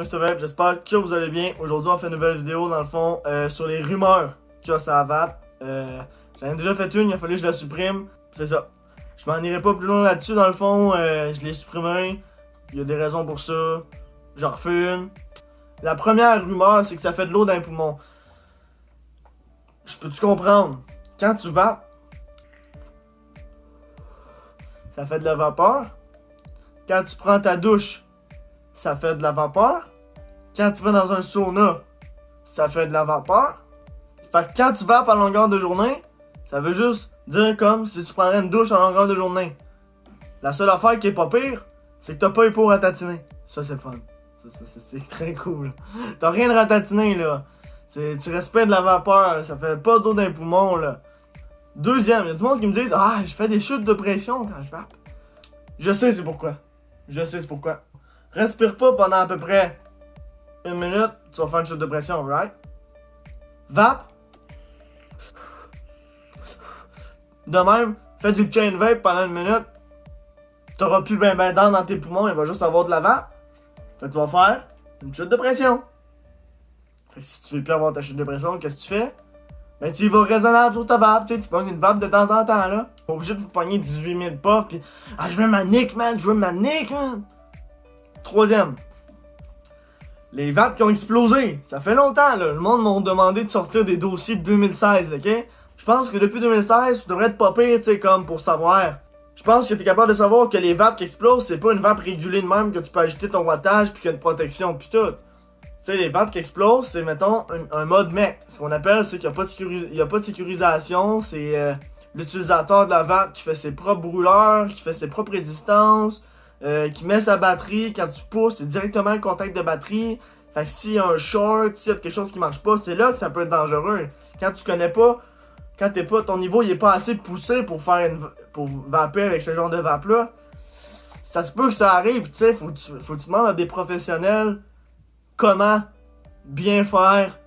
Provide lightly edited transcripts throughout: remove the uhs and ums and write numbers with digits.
Mr. Vape, j'espère que vous allez bien. Aujourd'hui, on fait une nouvelle vidéo, dans le fond, sur les rumeurs qu'il y a sur la vape. J'en ai déjà fait une, il a fallu que je la supprime. C'est ça. Je m'en irai pas plus loin là-dessus, dans le fond. Je l'ai supprimé. Il y a des raisons pour ça. J'en refais une. La première rumeur, c'est que ça fait de l'eau dans les poumons. Je peux-tu comprendre? Quand tu vapes, ça fait de la vapeur. Quand tu prends ta douche, ça fait de la vapeur. Quand tu vas dans un sauna, ça fait de la vapeur. Fait que quand tu vapes à longueur de journée, ça veut juste dire comme si tu prendrais une douche à longueur de journée. La seule affaire qui est pas pire, c'est que t'as pas les peaux ratatiner. Ça, c'est le fun. C'est très cool. T'as rien de ratatiné, là. Tu respectes de la vapeur, ça fait pas d'eau dans les poumons, là. Deuxième, il y a du monde qui me dit « Ah, je fais des chutes de pression quand je vape. » Je sais c'est pourquoi. Je sais c'est pourquoi. Respire pas pendant à peu près 1 minute, tu vas faire une chute de pression, right? Vape. De même, fais du chain vape pendant 1 minute. T'auras plus ben d'air dans tes poumons, il va juste avoir de la vape. Fait que tu vas faire une chute de pression. Fait que si tu veux plus avoir ta chute de pression, qu'est-ce que tu fais? Ben tu y vas raisonnable sur ta vape, tu pognes une vape de temps en temps là. Pas obligé de vous pogner 18 000 puffs pis ah je veux ma nick man, je veux ma nick man. Troisième. Les vapes qui ont explosé. Ça fait longtemps là, le monde m'a demandé de sortir des dossiers de 2016, ok? Je pense que depuis 2016, tu devrais être pas pire, tu sais, comme pour savoir. Je pense que t'es capable de savoir que les vapes qui explosent, c'est pas une vape régulée de même que tu peux ajouter ton wattage pis qu'il y a une protection pis tout. Tu sais, les vapes qui explosent, c'est, mettons, un mode mec. Ce qu'on appelle, c'est qu'il n'y a pas de sécurisation. C'est l'utilisateur de la vape qui fait ses propres brûleurs, qui fait ses propres résistances, qui met sa batterie. Quand tu pousses, c'est directement le contact de batterie. Fait que s'il y a un short, s'il y a quelque chose qui marche pas, c'est là que ça peut être dangereux. Quand tu connais pas, ton niveau il est pas assez poussé pour pour vaper avec ce genre de vape-là, ça se peut que ça arrive, tu sais, faut que tu demandes à des professionnels comment bien faire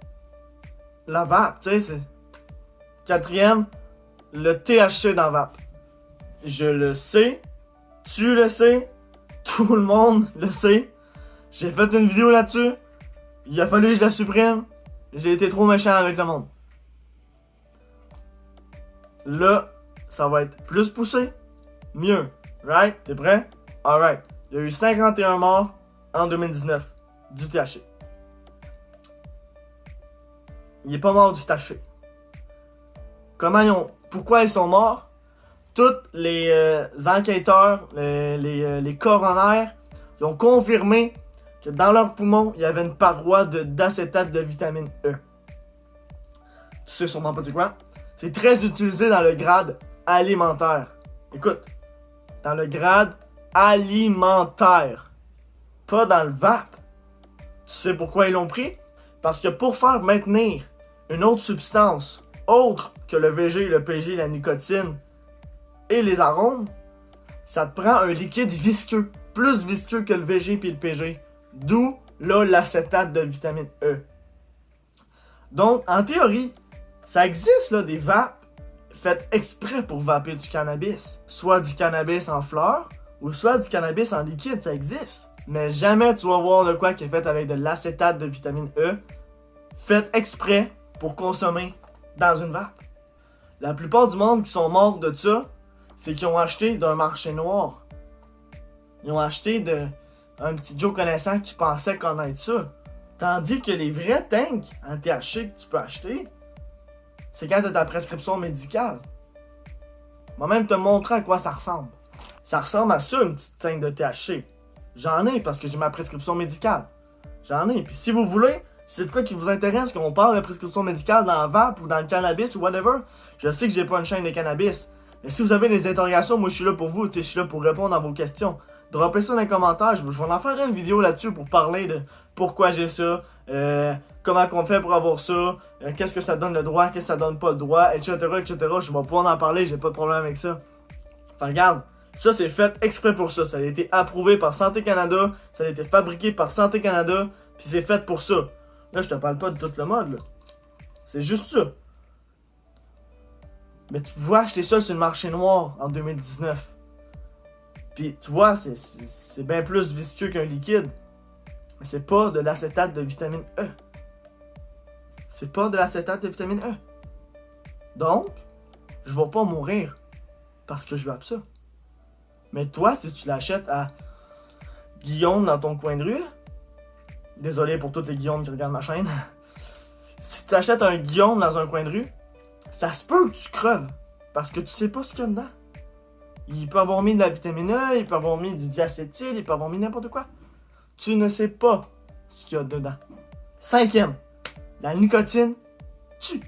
la vape, tu sais, c'est... Quatrième, le THC dans la vape. Je le sais, tu le sais, tout le monde le sait. J'ai fait une vidéo là-dessus, il a fallu que je la supprime, j'ai été trop méchant avec le monde. Là, ça va être plus poussé, mieux, right? T'es prêt? Alright. Il y a eu 51 morts en 2019. Du THC. Il est pas mort du THC. Pourquoi ils sont morts? Tous les enquêteurs, les coronaires, ils ont confirmé que dans leurs poumons, il y avait une paroi d'acétate de vitamine E. Tu sais sûrement pas c'est quoi? C'est très utilisé dans le grade alimentaire. Écoute, dans le grade alimentaire, pas dans le vape. Tu sais pourquoi ils l'ont pris? Parce que pour faire maintenir une autre substance, autre que le VG, le PG, la nicotine et les arômes, ça te prend un liquide visqueux, plus visqueux que le VG et le PG. D'où, là, l'acétate de vitamine E. Donc, en théorie, ça existe, là, des vapes faites exprès pour vaper du cannabis. Soit du cannabis en fleurs, ou soit du cannabis en liquide, ça existe. Mais jamais tu vas voir de quoi qui est fait avec de l'acétate de vitamine E, fait exprès pour consommer dans une vape. La plupart du monde qui sont morts de ça, c'est qu'ils ont acheté d'un marché noir. Ils ont acheté un petit Joe connaissant qui pensait connaître ça. Tandis que les vrais tanks en THC que tu peux acheter, c'est quand tu as ta prescription médicale. Je vais même te montrer à quoi ça ressemble. Ça ressemble à ça, une petite tank de THC. J'en ai parce que j'ai ma prescription médicale. J'en ai. Puis si vous voulez, si c'est de quoi qui vous intéresse, qu'on parle de prescription médicale dans la vape ou dans le cannabis ou whatever, je sais que j'ai pas une chaîne de cannabis. Mais si vous avez des interrogations, moi je suis là pour vous. Je suis là pour répondre à vos questions. Droppez ça dans les commentaires. Je vais en faire une vidéo là-dessus pour parler de pourquoi j'ai ça, comment qu'on fait pour avoir ça, qu'est-ce que ça donne le droit, qu'est-ce que ça donne pas le droit, etc., etc. Je vais pouvoir en parler, j'ai pas de problème avec ça. Enfin, regarde. Ça, c'est fait exprès pour ça. Ça a été approuvé par Santé Canada. Ça a été fabriqué par Santé Canada. Puis c'est fait pour ça. Là, je te parle pas de tout le mode, là. C'est juste ça. Mais tu pouvais acheter ça sur le marché noir en 2019. Puis, tu vois, c'est bien plus visqueux qu'un liquide. Mais c'est pas de l'acétate de vitamine E. C'est pas de l'acétate de vitamine E. Donc, je vais pas mourir parce que je vape ça. Mais toi, si tu l'achètes à Guillaume dans ton coin de rue, désolé pour tous les Guillaumes qui regardent ma chaîne, si tu achètes un Guillaume dans un coin de rue, ça se peut que tu creves parce que tu sais pas ce qu'il y a dedans. Il peut avoir mis de la vitamine E, il peut avoir mis du diacétyl, il peut avoir mis n'importe quoi. Tu ne sais pas ce qu'il y a dedans. 5e, la nicotine tue.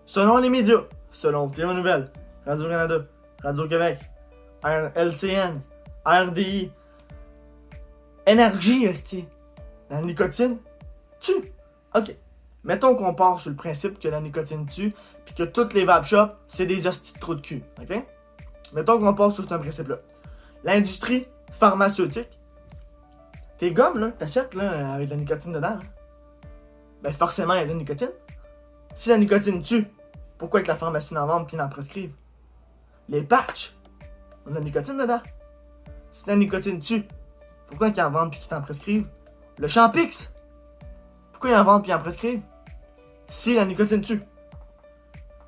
Selon les médias, selon TVA Nouvelles, Radio-Canada, Radio-Québec, LCN, RDI, Énergie, la nicotine tue. Ok, mettons qu'on part sur le principe que la nicotine tue, puis que toutes les vape shops, c'est des hosties de trous de cul, ok? Mettons qu'on part sur ce principe-là. L'industrie pharmaceutique, tes gommes, là, t'achètes, là, avec de la nicotine dedans, là, ben forcément, il y a de la nicotine. Si la nicotine tue, pourquoi que la pharmacie n'en vend puis n'en prescrive? Les patchs, on a de la nicotine dedans. Si la nicotine tue, pourquoi qu'ils en vendent puis qu'ils t'en prescrivent? Le Champix, pourquoi ils en vendent puis ils en prescrivent? Si la nicotine tue. Tu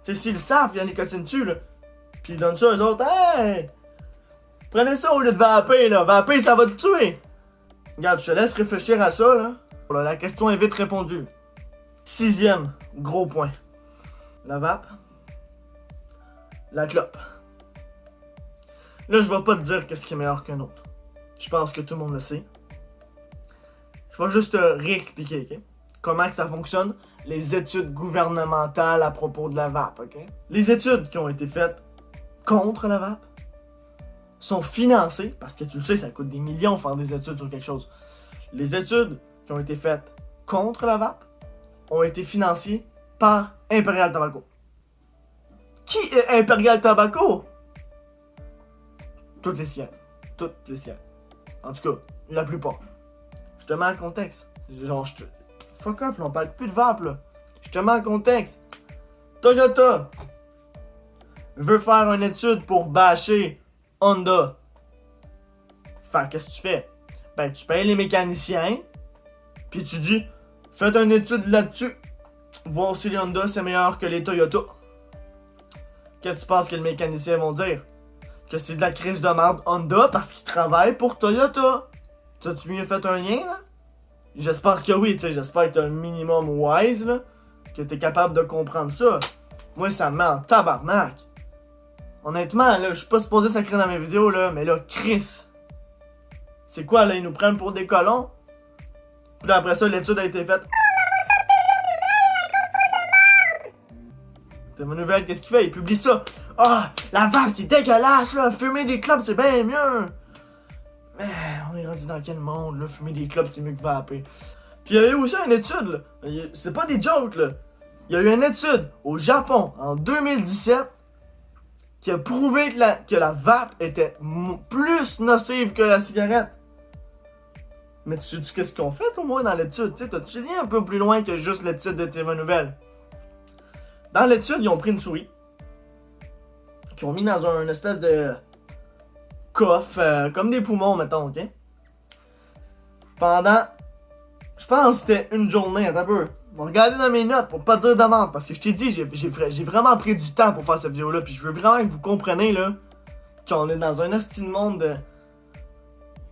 sais, s'ils savent que la nicotine tue, là, puis ils donnent ça aux autres, hey! Prenez ça au lieu de vaper, là. Vaper, ça va te tuer. Regarde, je te laisse réfléchir à ça, là. Voilà, la question est vite répondue. 6e, gros point. La vape. La clope. Là, je vais pas te dire qu'est-ce qui est meilleur qu'un autre. Je pense que tout le monde le sait. Je vais juste te réexpliquer, ok? Comment que ça fonctionne, les études gouvernementales à propos de la vape, ok? Les études qui ont été faites contre la vape sont financées, parce que tu le sais, ça coûte des millions faire des études sur quelque chose. Les études qui ont été faites contre la vape ont été financées par Imperial Tobacco. Qui est Imperial Tobacco? Toutes les siennes. Toutes les siennes. En tout cas, la plupart. Je te mets en contexte. Genre, fuck off, là, on parle plus de vape, là. Je te mets en contexte. Toyota veut faire une étude pour bâcher Honda. Fait qu'est-ce que tu fais? Ben, tu payes les mécaniciens, puis tu dis, faites une étude là-dessus. Voir si les Honda, c'est meilleur que les Toyota. Qu'est-ce que tu penses que les mécaniciens vont dire? Que c'est de la crise de merde Honda parce qu'ils travaillent pour Toyota. T'as-tu mieux fait un lien, là? J'espère que oui, tu sais, j'espère que t'es un minimum wise, là, que t'es capable de comprendre ça. Moi, ça me met en tabarnak. Honnêtement, là, je suis pas supposé sacrer dans mes vidéos, là, mais là, Chris. C'est quoi, là, ils nous prennent pour des colons? Puis là, après ça, l'étude a été faite. C'est ma nouvelle, qu'est-ce qu'il fait? Il publie ça. Ah, la vape, c'est dégueulasse, là. Fumer des clopes, c'est bien mieux. Mais on est rendu dans quel monde, là? Fumer des clopes, c'est mieux que vaper. Puis il y a eu aussi une étude, là. C'est pas des jokes, là. Il y a eu une étude au Japon en 2017 qui a prouvé que la vape était plus nocive que la cigarette. Mais tu sais qu'est-ce qu'on fait au moins dans l'étude? Tu sais, t'as-tu lié un peu plus loin que juste le titre de TVA Nouvelles? Dans l'étude, ils ont pris une souris qu'ils ont mis dans une espèce de coffre, comme des poumons, mettons, ok? Pendant, je pense que c'était une journée, attends un peu. Regardez dans mes notes pour pas dire de menthe, parce que je t'ai dit, j'ai vraiment pris du temps pour faire cette vidéo-là, puis je veux vraiment que vous compreniez, là, qu'on est dans un hostie de monde de...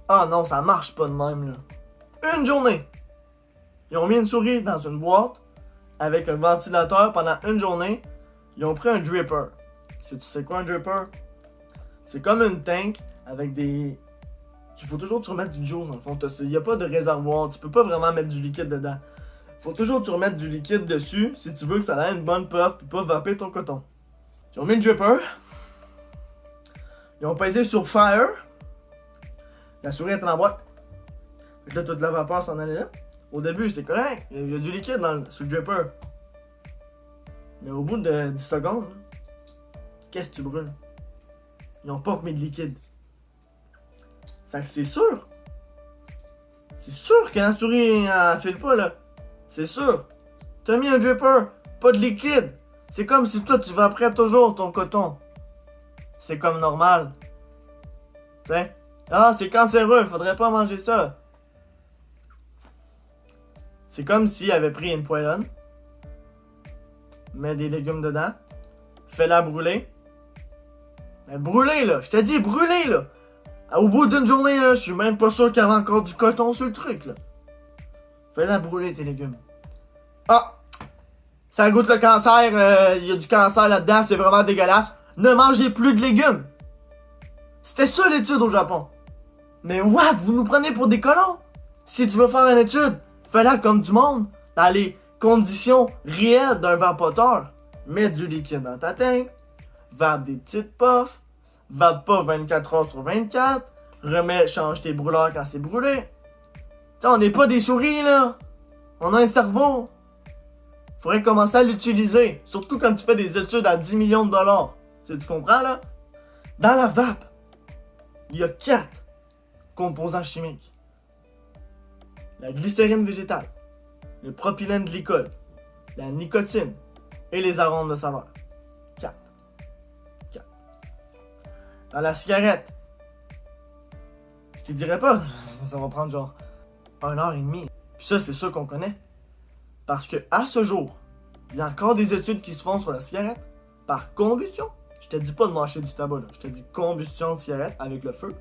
Ah non, ça marche pas de même, là. Une journée! Ils ont mis une souris dans une boîte, avec un ventilateur pendant une journée. Ils ont pris un dripper. Tu sais quoi un dripper? C'est comme une tank avec des... Il faut toujours que tu remettes du juice dans le fond. Il n'y a pas de réservoir. Tu peux pas vraiment mettre du liquide dedans. Faut toujours que tu remettes du liquide dessus si tu veux que ça ait une bonne puff et pas vaper ton coton. Ils ont mis le dripper. Ils ont pesé sur Fire. La souris est en boîte. Fait que là, toute la vapeur s'en allait là. Au début, c'est correct. Il y a du liquide sur le dripper. Mais au bout de 10 secondes, qu'est-ce que tu brûles? Ils n'ont pas remis de liquide. Fait que c'est sûr. C'est sûr que la souris elle file pas, là. C'est sûr. T'as mis un dripper, pas de liquide. C'est comme si toi, tu vaperais toujours ton coton. C'est comme normal. Tu sais? Ah, c'est cancéreux, faudrait pas manger ça. C'est comme s'il avait pris une poêlonne, met des légumes dedans, fait-la brûler. Mais brûler, là! Je t'ai dit brûler, là! Au bout d'une journée, là, je suis même pas sûr qu'il y avait encore du coton sur le truc, là. Fais-la brûler, tes légumes. Ah! Ça goûte le cancer, il y a du cancer là-dedans, c'est vraiment dégueulasse. Ne mangez plus de légumes! C'était ça l'étude au Japon. Mais what? Vous nous prenez pour des colons? Si tu veux faire une étude, fais-la comme du monde, dans les conditions réelles d'un vapoteur. Mets du liquide dans ta tank, vape des petites puffs, vape pas 24 heures sur 24, change tes brûleurs quand c'est brûlé. T'sais, on n'est pas des souris, là. On a un cerveau. Faudrait commencer à l'utiliser, surtout quand tu fais des études à 10 millions de dollars. Tu comprends, là? Dans la vape, il y a 4 composants chimiques. La glycérine végétale, le propylène glycol, la nicotine et les arômes de saveur. 4. Dans la cigarette, je te dirais pas, ça va prendre genre 1h30. Puis ça, c'est sûr qu'on connaît. Parce que à ce jour, il y a encore des études qui se font sur la cigarette par combustion. Je te dis pas de mâcher du tabac, là. Je te dis combustion de cigarette avec le feu.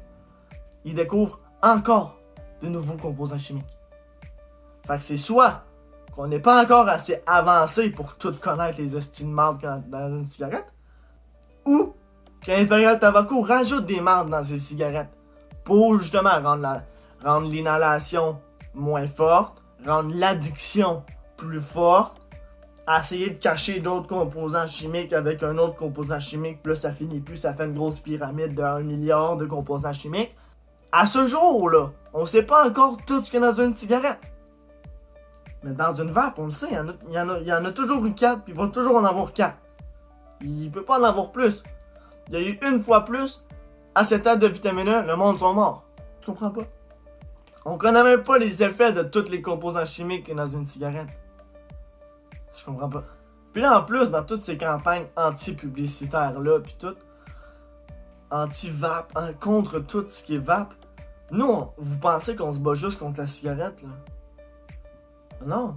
Ils découvrent encore de nouveaux composants chimiques. Fait que c'est soit qu'on n'est pas encore assez avancé pour tout connaître les hosties de marde dans une cigarette, ou qu'Imperial Tobacco rajoute des mardes dans ses cigarettes pour justement rendre l'inhalation moins forte, rendre l'addiction plus forte, essayer de cacher d'autres composants chimiques avec un autre composant chimique, puis là ça finit plus, ça fait une grosse pyramide de 1 milliard de composants chimiques. À ce jour, là, on sait pas encore tout ce qu'il y a dans une cigarette. Mais dans une vape, on le sait, il y en a toujours eu 4, puis il va toujours en avoir 4. Il peut pas en avoir plus. Il y a eu une fois plus, acétate de vitamine E, le monde sont morts. Je comprends pas. On connaît même pas les effets de tous les composants chimiques qu'il y a dans une cigarette. Je comprends pas. Puis là, en plus, dans toutes ces campagnes anti-publicitaires-là, puis tout, anti-vape, contre tout ce qui est vape, nous, vous pensez qu'on se bat juste contre la cigarette, là? Non.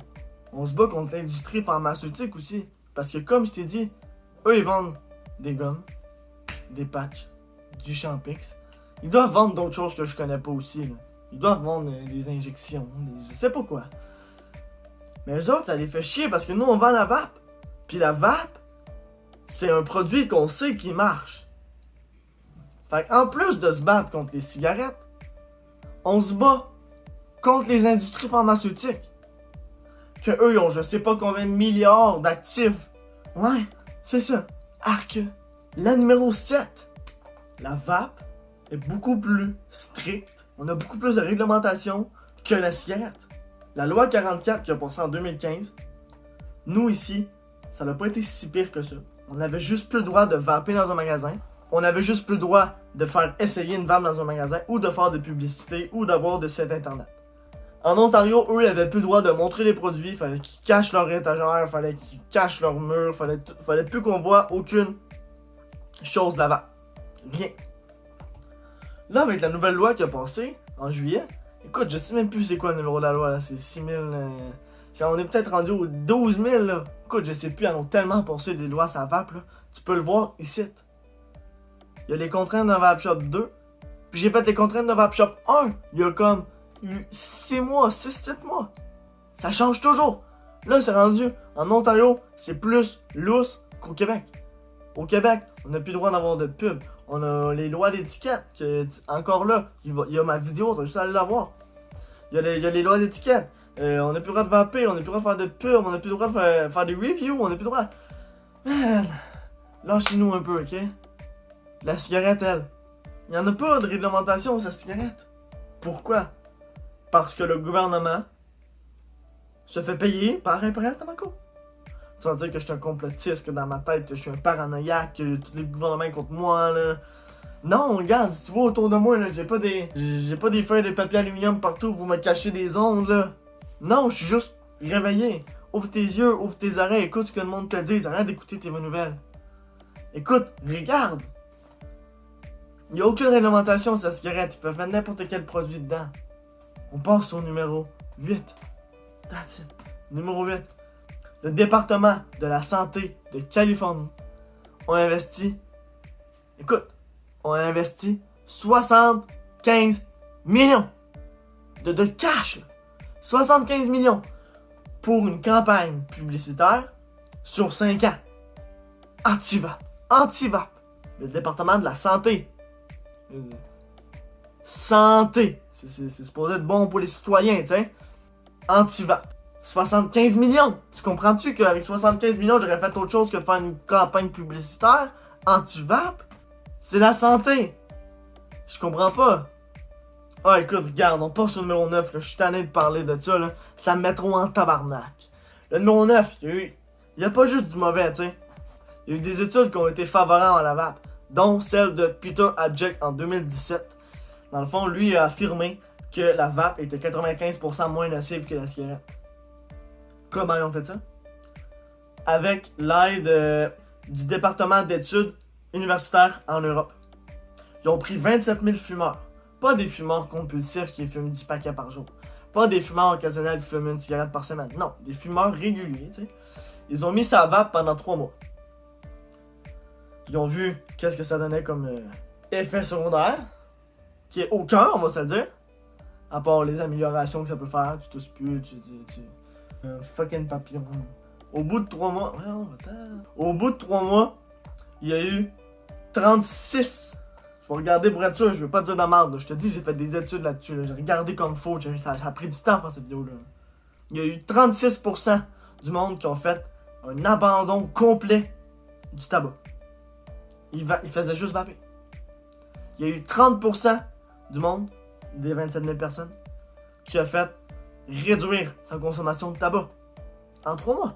On se bat contre l'industrie pharmaceutique aussi. Parce que comme je t'ai dit, eux, ils vendent des gommes, des patchs, du Champix. Ils doivent vendre d'autres choses que je connais pas aussi, là. Ils doivent vendre des injections, je sais pas quoi. Mais eux autres, ça les fait chier parce que nous, on vend la vape. Puis la vape, c'est un produit qu'on sait qui marche. Fait qu'en plus de se battre contre les cigarettes, on se bat contre les industries pharmaceutiques. Que eux, ils ont je sais pas combien de milliards d'actifs. Ouais, c'est ça. Arc. La numéro 7. La vape est beaucoup plus stricte. On a beaucoup plus de réglementation que la cigarette. La loi 44 qui a passé en 2015, nous ici, ça n'a pas été si pire que ça. On avait juste plus le droit de vaper dans un magasin. On avait juste plus le droit de faire essayer une vape dans un magasin ou de faire de publicité ou d'avoir de site internet. En Ontario, eux, ils avaient plus le droit de montrer les produits. Fallait qu'ils cachent leur étagère, fallait qu'ils cachent leur mur, fallait plus qu'on voit aucune chose de la vape. Rien. Là, avec la nouvelle loi qui a passé en juillet, écoute, je sais même plus c'est quoi le numéro de la loi, là. C'est 6000. On est peut-être rendu aux 12 000, là. Écoute, je sais plus, ils en ont tellement passé des lois sur la vape, là. Tu peux le voir ici. Il y a les contraintes de Vape Shop 2. Puis j'ai fait les contraintes de Vape Shop 1. Il y a comme 6 mois, 6-7 mois. Ça change toujours. Là, c'est rendu. En Ontario, c'est plus lousse qu'au Québec. Au Québec, on n'a plus le droit d'avoir de pub. On a les lois d'étiquette. Encore là, il y a ma vidéo, t'as juste à aller la voir. Il y a les lois d'étiquette. On n'a plus le droit de vaper, on n'a plus le droit de faire de pub, on n'a plus le droit de faire des reviews, on n'a plus le droit. Man, lâchez-nous un peu, ok? La cigarette, elle. Il n'y en a pas de réglementation sur la cigarette. Pourquoi? Parce que le gouvernement se fait payer par Imperial Tobacco. Tu vas dire que je suis un complotiste, que dans ma tête, que je suis un paranoïaque, que tous les gouvernements sont contre moi, là. Non, regarde, si tu vois autour de moi, là, j'ai pas des feuilles de papier aluminium partout pour me cacher des ondes, là. Non, je suis juste réveillé. Ouvre tes yeux, ouvre tes oreilles, écoute ce que le monde te dit, arrête d'écouter tes nouvelles. Écoute, regarde. Il n'y a aucune réglementation sur la cigarette, ils peuvent mettre n'importe quel produit dedans. On passe au numéro 8. That's it. Numéro 8. Le département de la santé de Californie ont investi, ont investi 75 millions de cash. Là. 75 millions pour une campagne publicitaire sur 5 ans. Anti-vape. Anti-vape. Le département de la santé. Santé. C'est supposé être bon pour les citoyens, tu sais. Anti-vape. 75 millions. Tu comprends-tu qu'avec 75 millions, j'aurais fait autre chose que de faire une campagne publicitaire? Anti-vape? C'est la santé. Je comprends pas. Ah, écoute, regarde, on passe au numéro 9. Là. Je suis tanné de parler de ça. Là. Ça me met trop en tabarnak. Le numéro 9, il y a pas juste du mauvais, tu sais. Il y a eu des études qui ont été favorables à la vape, dont celle de Peter Abject en 2017. Dans le fond, lui a affirmé que la vape était 95% moins nocive que la cigarette. Comment ils ont fait ça? Avec l'aide du département d'études universitaires en Europe. Ils ont pris 27 000 fumeurs. Pas des fumeurs compulsifs qui fument 10 paquets par jour. Pas des fumeurs occasionnels qui fument une cigarette par semaine. Non, des fumeurs réguliers, tu sais. Ils ont mis sa vape pendant 3 mois. Ils ont vu qu'est-ce que ça donnait comme effet secondaire. Qui est aucun, on va se le dire. À part les améliorations que ça peut faire. Tu tousses plus, fucking papillon. Au bout de 3 mois... Au bout de 3 mois, il y a eu 36... Je vais regarder pour être sûr, je veux pas dire de merde. Je te dis, j'ai fait des études là-dessus. Là. J'ai regardé comme faut. Ça a pris du temps pour faire cette vidéo-là. Il y a eu 36% du monde qui ont fait un abandon complet du tabac. Ils faisaient juste vaper. Il y a eu 30% du monde, des 27 000 personnes, qui a fait réduire sa consommation de tabac en 3 mois.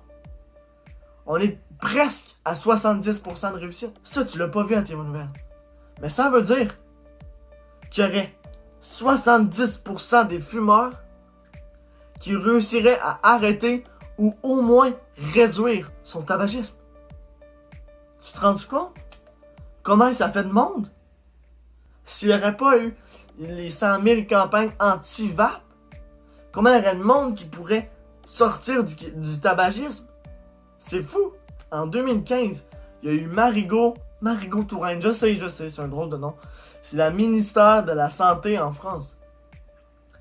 On est presque à 70% de réussite. Ça, tu l'as pas vu à tes nouvelles. Mais ça veut dire qu'il y aurait 70% des fumeurs qui réussiraient à arrêter ou au moins réduire son tabagisme. Tu te rends compte? Comment ça fait de monde? S'il n'y aurait pas eu les 100 000 campagnes anti-vape, comment il y aurait de monde qui pourrait sortir du tabagisme? C'est fou! En 2015, il y a eu Marigot Touraine, je sais, c'est un drôle de nom. C'est la ministère de la Santé en France.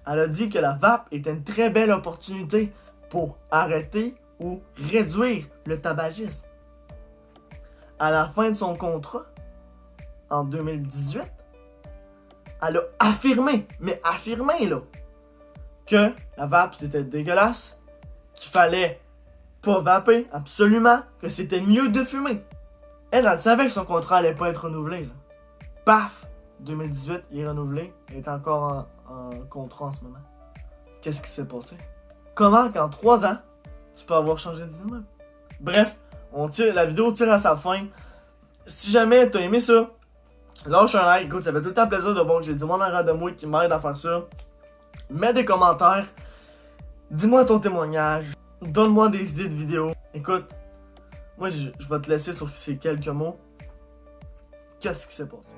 Elle a dit que la vape était une très belle opportunité pour arrêter ou réduire le tabagisme. À la fin de son contrat, en 2018, elle a affirmé, là, que la vape c'était dégueulasse, qu'il fallait pas vaper, absolument, que c'était mieux de fumer. Elle savait que son contrat allait pas être renouvelé, là. Paf! 2018, il est renouvelé, il est encore en contrat en ce moment. Qu'est-ce qui s'est passé? Comment qu'en 3 ans, tu peux avoir changé d'idée? Bref, la vidéo tire à sa fin. Si jamais t'as aimé ça, lâche un like, écoute, ça fait tout le temps plaisir de voir que j'ai du monde en arrière de moi qui m'aide à faire ça. Mets des commentaires, dis-moi ton témoignage, donne-moi des idées de vidéos. Écoute, moi je vais te laisser sur ces quelques mots. Qu'est-ce qui s'est passé?